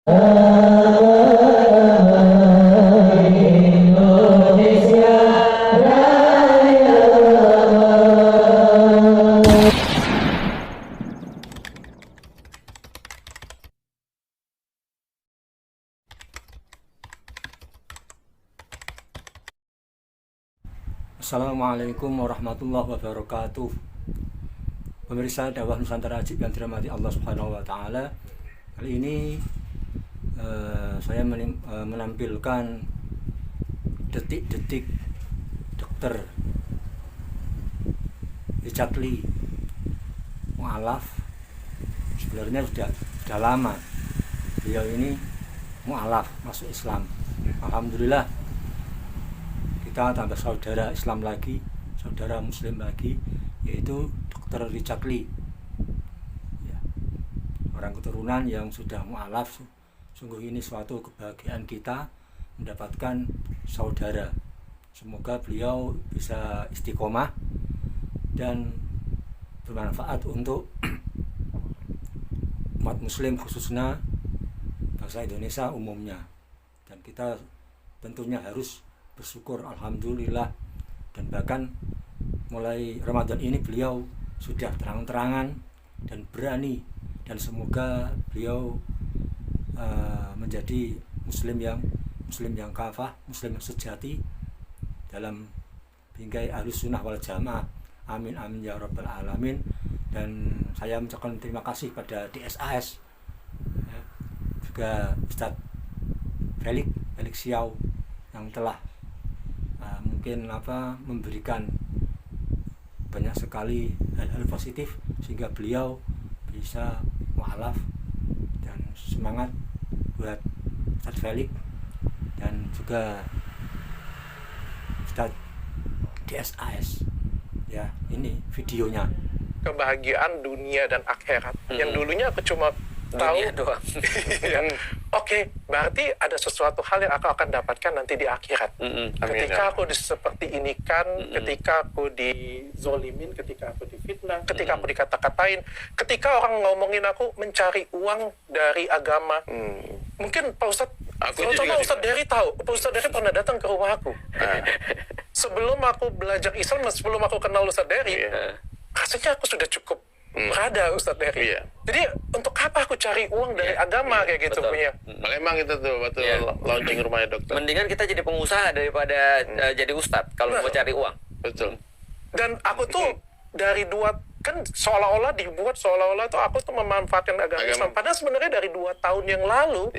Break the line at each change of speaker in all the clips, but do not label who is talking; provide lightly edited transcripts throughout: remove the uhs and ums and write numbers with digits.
Assalamualaikum warahmatullahi wabarakatuh. Pemirsa dakwah Nusantara Ajib yang dirahmati Allah Subhanahu wa taala. Kali ini saya menampilkan detik-detik Dr. Richard Lee mu'alaf. Sebenarnya sudah lama beliau ini mu'alaf masuk Islam. Alhamdulillah, kita tambah saudara Islam lagi, saudara Muslim lagi, yaitu Dr. Richard Lee ya. Orang keturunan yang sudah mu'alaf. Sungguh ini suatu kebahagiaan kita mendapatkan saudara. Semoga beliau bisa istiqomah dan bermanfaat untuk umat Muslim, khususnya bangsa Indonesia umumnya. Dan kita tentunya harus bersyukur, alhamdulillah, dan bahkan mulai Ramadan ini beliau sudah terang-terangan dan berani, dan semoga beliau menjadi muslim yang kafah, muslim yang sejati dalam bingkai Ahlus Sunnah wal Jamaah. Amin amin ya rabbal alamin. Dan saya mengucapkan terima kasih pada DSAS ya, juga Ustadz Felix Xiao yang telah mungkin memberikan banyak sekali hal-hal positif sehingga beliau bisa mu'alaf. Dan semangat buat Ustadz Felix dan juga Ustadz DSAS ya. Ini videonya.
Kebahagiaan dunia dan akhirat. Yang dulunya aku cuma tahu
doang.
Oke, berarti ada sesuatu hal yang aku akan dapatkan nanti di akhirat. Ketika aku seperti ini kan, ketika aku dizolimin, ketika aku difitnah, ketika aku dikata-katain, ketika orang ngomongin aku mencari uang dari agama. Mungkin Pak Ustadz, terutama Ustadz Dery tahu, Pak Ustadz Dery pernah datang ke rumah aku. Sebelum aku belajar Islam, sebelum aku kenal Ustadz Dery, rasanya aku sudah cukup berada Ustadz Dery. Jadi untuk apa aku cari uang dari agama kayak gitu punya?
Memang itu tuh waktu launching rumahnya dokter.
Mendingan kita jadi pengusaha daripada jadi ustadz kalau mau cari uang.
Betul.
Dan aku tuh dari kan seolah-olah tuh aku tuh memanfaatkan agama Islam. Padahal sebenarnya dari 2 tahun yang lalu,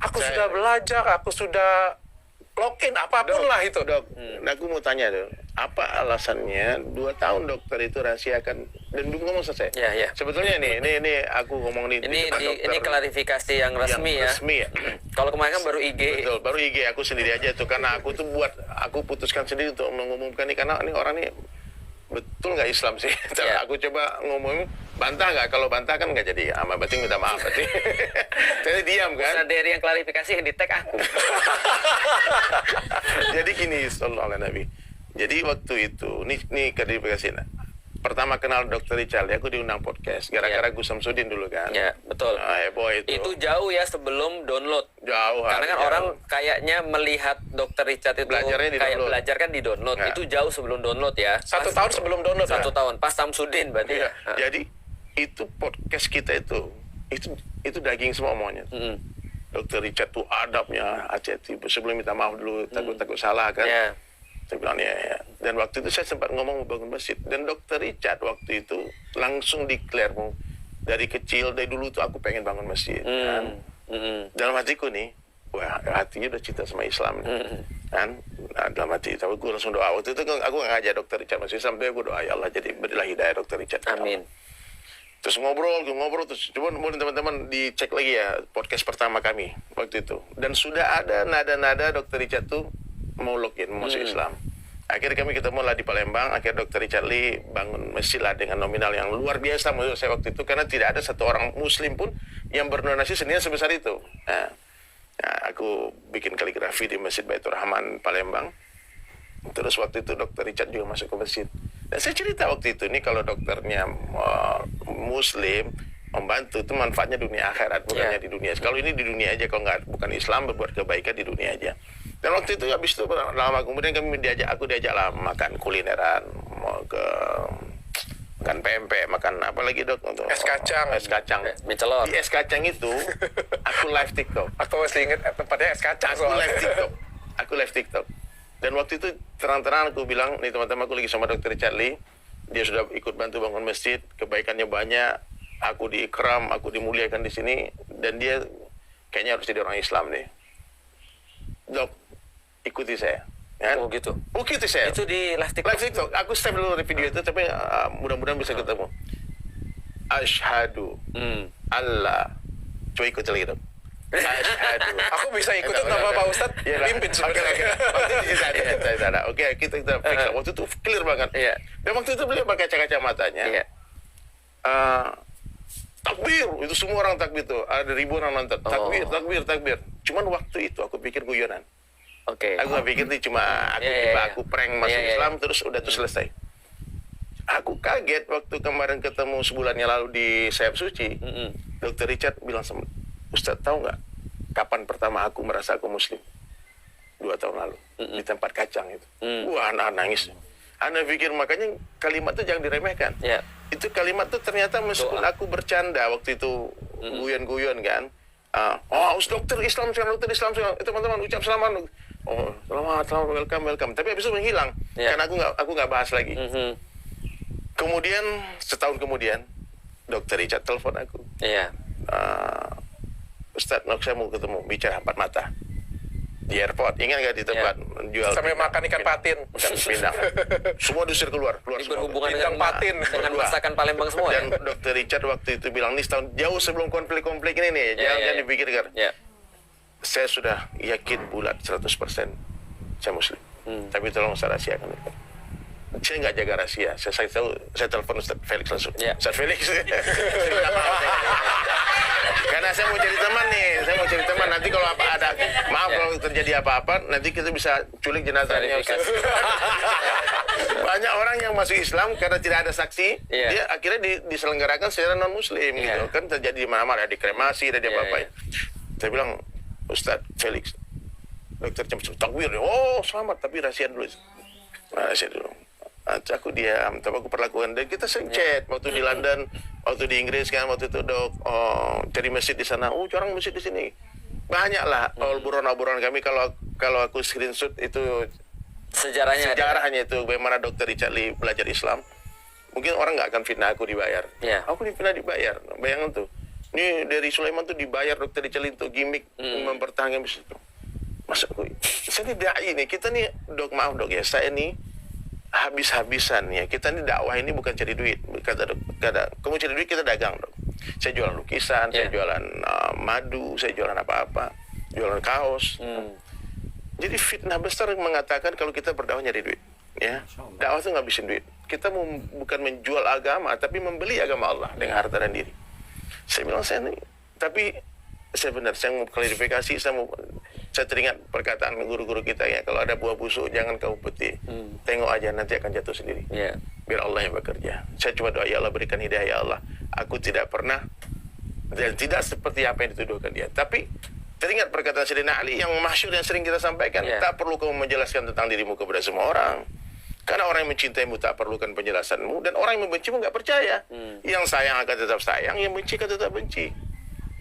aku sudah belajar, aku sudah login apapun lah itu.
Dok, aku mau tanya dong, apa alasannya 2 tahun dokter itu rahasiakan dan ngomong selesai?
Ya.
Sebetulnya ini aku ngomong
ini klarifikasi yang resmi ya. Kalau kemarin kan baru IG.
Betul, baru IG aku sendiri aja tuh, karena aku putuskan sendiri untuk mengumumkan ini karena ini orang ini betul nggak Islam sih. Aku coba ngomong, bantah nggak? Kalau bantah kan nggak jadi sama, berarti minta maaf berarti. Jadi diam kan?
Nah, dari yang klarifikasi yang di tag aku.
Jadi gini, sallallahu alaihi Nabi. Jadi waktu itu, nih klarifikasi. Pertama kenal Dr. Richard, aku diundang podcast gara-gara Gus Samsudin dulu kan.
Ya, betul.
Heboh itu.
Itu jauh ya sebelum download.
Jauh.
Karena kan orang kayaknya melihat Dr. Richard itu kayak belajar kan di download. Itu jauh sebelum download ya.
1 tahun sebelum download.
1 tahun pas Samsudin berarti.
Ya. Jadi itu podcast kita itu daging semua omongannya. Dr. Richard tuh adabnya hati-hati, sebelum minta maaf dulu, takut salah kan. Saya bilang ya. Dan waktu itu saya sempat ngomong mau bangun masjid, dan Dr. Richard waktu itu langsung declare, dari kecil, dari dulu tuh aku pengen bangun masjid kan. Dalam hatiku nih, wah hatinya udah cinta sama Islam kan. Nah, dalam hati tapi gue langsung doa. Waktu itu aku ngajak Dr. Richard masih sampai gue doa, ya Allah jadi berilah hidayah Dr. Richard.
Amin.
Terus ngobrol terus coba boleh teman-teman dicek lagi ya podcast pertama kami waktu itu, dan sudah ada nada-nada Dr. Richard tuh mau login masuk Islam. Akhirnya kami ketemu lah di Palembang. Akhirnya Dr. Richard Lee bangun masjid lah dengan nominal yang luar biasa menurut saya waktu itu, karena tidak ada satu orang Muslim pun yang berdonasi senilai sebesar itu. Nah, aku bikin kaligrafi di Masjid Baitur Rahman Palembang. Terus waktu itu Dr. Richard juga masuk ke masjid. Dan saya cerita waktu itu, nih kalau dokternya Muslim, membantu itu manfaatnya dunia akhirat, bukannya di dunia. Kalau ini di dunia aja, kalau nggak bukan Islam berbuat kebaikan di dunia aja. Dan waktu itu habis itu lama kemudian aku diajak lah makan kulineran, mau ke makan pempek, makan apa lagi dok untuk
es kacang,
mie celor.
Di es kacang itu aku live TikTok.
Aku masih inget tempatnya es kacang
Aku live TikTok. Dan waktu itu terang-terangan aku bilang, nih teman-teman, aku lagi sama Dr. Richard Lee. Dia sudah ikut bantu bangun masjid, kebaikannya banyak. Aku diikram, aku dimuliakan di sini, dan dia kayaknya harus jadi orang Islam nih. Dok, ikuti saya. Kan?
Oh gitu.
Ikuti saya.
Itu di live TikTok.
Live TikTok. Aku save dulu di video itu, tapi mudah-mudahan bisa ketemu. Asyhadu Allah. Coba ikut lagi dok. Asyhadu.
Aku bisa ikut tanpa Pak Ustadz pimpin sebenarnya.
Oke, kita fix. Waktu itu clear banget.
Iya.
Dan waktu itu beliau pakai kacamatanya.
Iya.
Takbir, itu semua orang takbir tuh. Ada ribuan orang nonton. Takbir. Cuman waktu itu aku pikir guyonan.
Oke.
Aku nggak pikir itu cuma aku prank masuk Islam terus udah tuh selesai. Aku kaget waktu kemarin ketemu sebulannya lalu di Sayap Suci. Dr. Richard bilang sama Ustadz, tahu nggak kapan pertama aku merasa aku Muslim? 2 tahun lalu di tempat kacang itu. Wah, anak nangis. Anda pikir makanya kalimat itu jangan diremehkan. Itu kalimat tuh ternyata meskipun aku bercanda waktu itu guyon-guyon kan. Dokter Islam sekarang, dokter Islam sekarang. Teman-teman ucap selamat. Oh, selamat, welcome. Tapi habis itu menghilang karena aku nggak bahas lagi. Kemudian setahun kemudian Dokter Richard telepon aku. Ustadz, saya mau ketemu, bicara 4 mata di airport. Ingat nggak di tempat jual
sampai makan ikan patin,
pindang. Semua diusir keluar
Ini berhubungan
dengan patin,
dengan masakan Palembang semua.
Dan Dokter Richard waktu itu bilang, nih setahun jauh sebelum konflik-konflik ini nih, jangan dipikirkan. Saya sudah yakin bulat 100% saya Muslim. Tapi tolong saya rahasiakan itu. Saya nggak jaga rahasia. Saya telepon Ustaz Felix langsung. Ustaz Felix. Karena saya mau jadi teman nih. Saya mau jadi teman. Nanti kalau ada kalau terjadi apa-apa, nanti kita bisa culik jenazahnya. Banyak orang yang masuk Islam karena tidak ada saksi, dia akhirnya diselenggarakan secara non Muslim gitu. Kan terjadi di mana-mana, dikremasi, ada apa-apa. Saya bilang, Ustaz Felix, dokter cepat takbir. Oh, selamat, tapi rahasia dulu. Rahasia dulu. Aku diam, tapi aku perlakukan. Dan kita sering chat waktu di London, waktu di Inggris kan, waktu itu dok, cari masjid di sana. Orang masjid di sini. Banyak lah obrolan kami. Kalau aku screenshot itu sejarahnya itu bagaimana Dokter Richard Lee belajar Islam. Mungkin orang nggak akan fitnah aku dibayar. Aku dibayar. Bayangkan tuh. Ini dari Sulaiman tuh dibayar Dokter Richard Lee untuk gimmick mempertahankan bisnis itu. Masa aku, saya ini dai nih. Kita nih dok, maaf dok ya, saya nih habis-habisan ya. Kita nih dakwah ini bukan cari duit. Kata kamu cari duit, kita dagang dok. Saya jualan lukisan, saya jualan madu, saya jualan apa-apa, jualan kaos. Jadi fitnah besar mengatakan kalau kita berdakwah nyari duit. Ya, dakwah itu ngabisin duit. Kita bukan menjual agama, tapi membeli agama Allah dengan harta dan diri. Saya bilang tapi saya mau klarifikasi, saya teringat perkataan guru-guru kita ya, kalau ada buah busuk jangan kau petik, tengok aja nanti akan jatuh sendiri. Biar Allah yang bekerja. Saya cuma doa, ya Allah berikan hidayah ya Allah. Aku tidak pernah dan tidak seperti apa yang dituduhkan dia. Tapi teringat perkataan Sayyidina Ali yang masyhur yang sering kita sampaikan, tak perlu kamu menjelaskan tentang dirimu kepada semua orang. Karena orang yang mencintaimu tak perlukan penjelasanmu, dan orang yang membencimu nggak percaya. Yang sayang akan tetap sayang, yang benci akan tetap benci.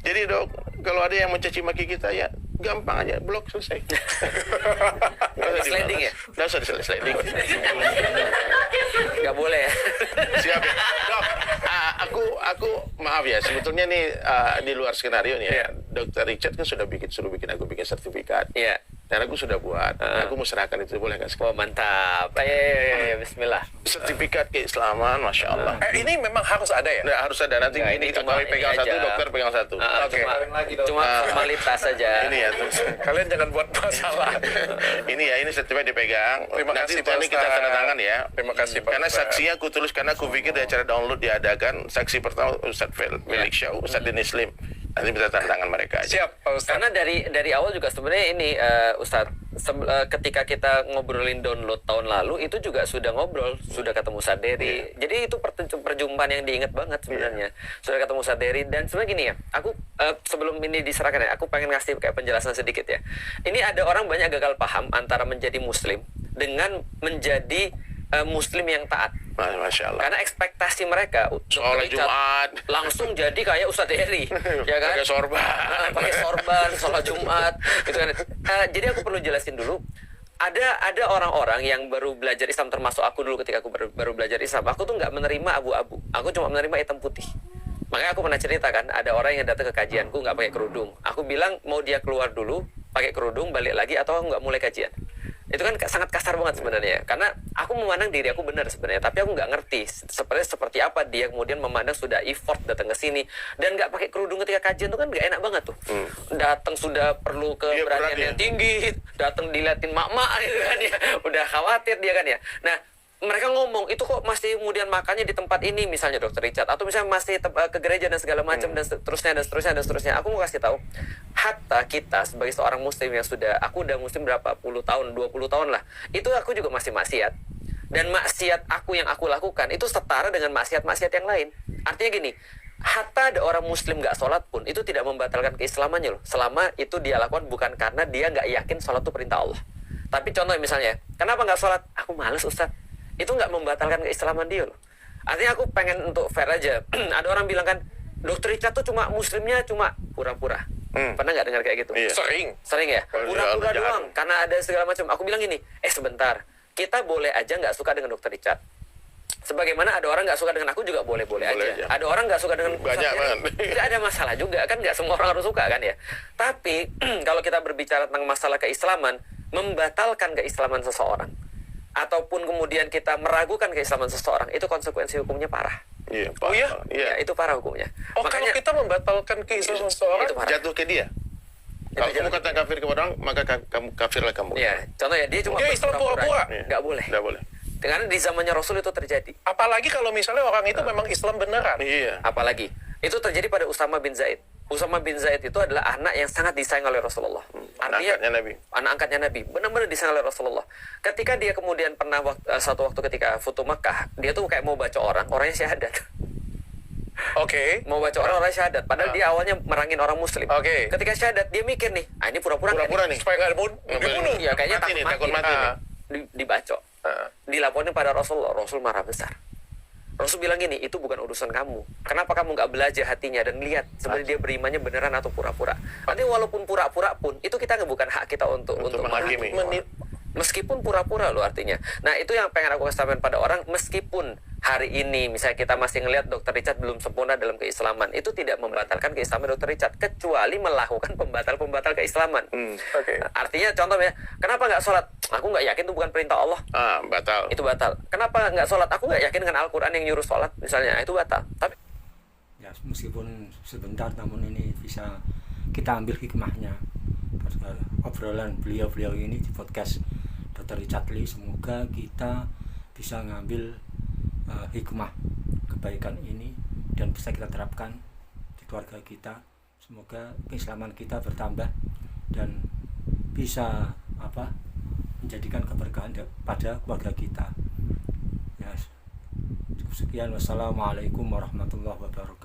Jadi dok, kalau ada yang mencaci maki kita ya gampang aja, blok, selesai.
Sliding ya?
Nggak usah sliding.
Nggak boleh ya?
Siap ya? Dok, aku maaf ya, sebetulnya nih di luar skenario nih ya, Dokter Richard kan suruh bikin aku bikin sertifikat. Dan aku sudah buat, aku mau serahkan itu, boleh nggak sekarang?
Oh mantap, ayo, bismillah.
Sertifikat keislaman, Masya Allah.
Ini memang harus ada ya?
Nah, harus ada, nanti ini kita pegang satu, dokter pegang satu.
Cuma formalitas saja.
Ini ya,
kalian jangan buat masalah.
ini sertifikat dipegang.
Terima kasih Pak
Ustaz. Kita tanda tangan ya.
Terima kasih Pak.
Karena saksinya aku tulis, karena aku pikir dari cara download diadakan. Saksi pertama Ustaz Felix Shaw, Ustaz Dennis Lim. Nanti bisa tantangan mereka aja.
Siap, Pak Ustadz.
Karena dari awal juga sebenarnya ini Ustadz, ketika kita ngobrolin download tahun lalu itu juga sudah ngobrol, sudah ketemu Saderi. Jadi itu perjumpaan yang diingat banget sebenarnya. Sudah ketemu Saderi dan sebenarnya gini ya, aku sebelum ini diserahkan ya, aku pengen ngasih kayak penjelasan sedikit ya. Ini ada orang banyak gagal paham antara menjadi muslim dengan menjadi muslim yang taat.
Masya Allah.
Karena ekspektasi mereka
Sholat Jumat
langsung jadi kayak Ustadz Heri, ya kan? Pakai sorban, sholat Jumat, gitu kan. Jadi aku perlu jelasin dulu. Ada orang-orang yang baru belajar Islam, termasuk aku dulu ketika aku baru belajar Islam. Aku tuh nggak menerima abu-abu. Aku cuma menerima hitam putih. Makanya aku pernah cerita kan, ada orang yang datang ke kajianku nggak pakai kerudung. Aku bilang mau dia keluar dulu, pakai kerudung, balik lagi, atau aku nggak mulai kajian. Itu kan sangat kasar banget sebenarnya, karena aku memandang diri aku benar sebenarnya, tapi aku nggak ngerti seperti apa dia kemudian memandang sudah effort datang ke sini dan nggak pakai kerudung ketika kajian itu kan nggak enak banget tuh. Datang sudah perlu keberanian yang tinggi, datang diliatin mak-mak gitu kan ya, udah khawatir dia kan ya. Nah, mereka ngomong itu kok masih kemudian makannya di tempat ini misalnya Dr. Richard, atau misalnya masih ke gereja dan segala macam dan seterusnya. Aku mau kasih tahu, hatta kita sebagai seorang muslim yang aku udah muslim berapa puluh tahun, 20 tahun lah, itu aku juga masih maksiat. Dan maksiat yang aku lakukan itu setara dengan maksiat-maksiat yang lain. Artinya gini, hatta ada orang muslim nggak sholat pun itu tidak membatalkan keislamannya loh, selama itu dia lakukan bukan karena dia nggak yakin sholat itu perintah Allah. Tapi contoh misalnya, kenapa nggak sholat? Aku males Ustaz. Itu nggak membatalkan keislaman dia loh. Artinya aku pengen untuk fair aja. Ada orang bilang kan, Dr. Richard tuh muslimnya cuma pura-pura. Pernah nggak dengar kayak gitu?
Iya.
Sering ya? Pura-pura doang, karena ada segala macam. Aku bilang gini, sebentar, kita boleh aja nggak suka dengan Dr. Richard. Sebagaimana ada orang nggak suka dengan aku juga boleh-boleh aja. Ada orang nggak suka dengan
banyak banget.
Tidak ada masalah juga kan, nggak semua orang harus suka kan ya. Tapi kalau kita berbicara tentang masalah keislaman, membatalkan keislaman seseorang ataupun kemudian kita meragukan keislaman seseorang, itu konsekuensi hukumnya parah.
Iya,
Oh iya?
Ya, itu parah hukumnya.
Makanya, kalau kita membatalkan keislaman seseorang,
itu parah.
Jatuh ke dia. Kalau kamu kata kafir kepada orang, maka kamu kafirlah kamu.
Ya, contoh ya, dia cuma
Islam pura-pura.
Nggak boleh.
Nggak boleh.
Karena di zamannya Rasul itu terjadi.
Apalagi kalau misalnya orang itu memang Islam beneran.
Iya.
Apalagi itu terjadi pada Usama bin Zaid. Usama bin Zaid itu adalah anak yang sangat disayang oleh Rasulullah. Artinya anak angkatnya Nabi, benar-benar disayang oleh Rasulullah. Ketika dia kemudian pernah satu waktu ketika Futuh Makkah, dia tuh kayak mau baca orangnya syahadat.
Oke.
Mau baca orangnya syahadat, padahal dia awalnya merangin orang muslim.
Oke.
Ketika syahadat dia mikir nih, ini pura-pura
Nih.
Supaya nggak dibunuh.
Ya kayaknya
takut mati nih.
Dibacok. Dilaporin pada Rasulullah, Rasul marah besar. Rasul bilang gini, itu bukan urusan kamu. Kenapa kamu nggak belajar hatinya dan lihat sebenarnya dia berimannya beneran atau pura-pura? Nanti walaupun pura-pura pun, itu kita bukan hak kita untuk
menghakimi.
Meskipun pura-pura loh artinya. Nah itu yang pengen aku sampaikan pada orang, meskipun hari ini misalnya kita masih ngelihat Dr. Richard belum sempurna dalam keislaman, itu tidak membatalkan keislaman Dr. Richard, kecuali melakukan pembatal keislaman.
Oke.
Artinya contohnya, kenapa nggak sholat? Aku nggak yakin itu bukan perintah Allah.
Batal.
Itu batal. Kenapa nggak sholat? Aku nggak yakin dengan Al-Quran yang nyuruh sholat misalnya, itu batal. Tapi
ya meskipun sebentar, namun ini bisa kita ambil hikmahnya. Obrolan beliau ini di podcast Dr. Richard Lee, semoga kita bisa ngambil hikmah kebaikan ini dan bisa kita terapkan di keluarga kita. Semoga keislaman kita bertambah dan bisa menjadikan keberkahan pada keluarga kita. Ya, sekian, wassalamualaikum warahmatullahi wabarakatuh.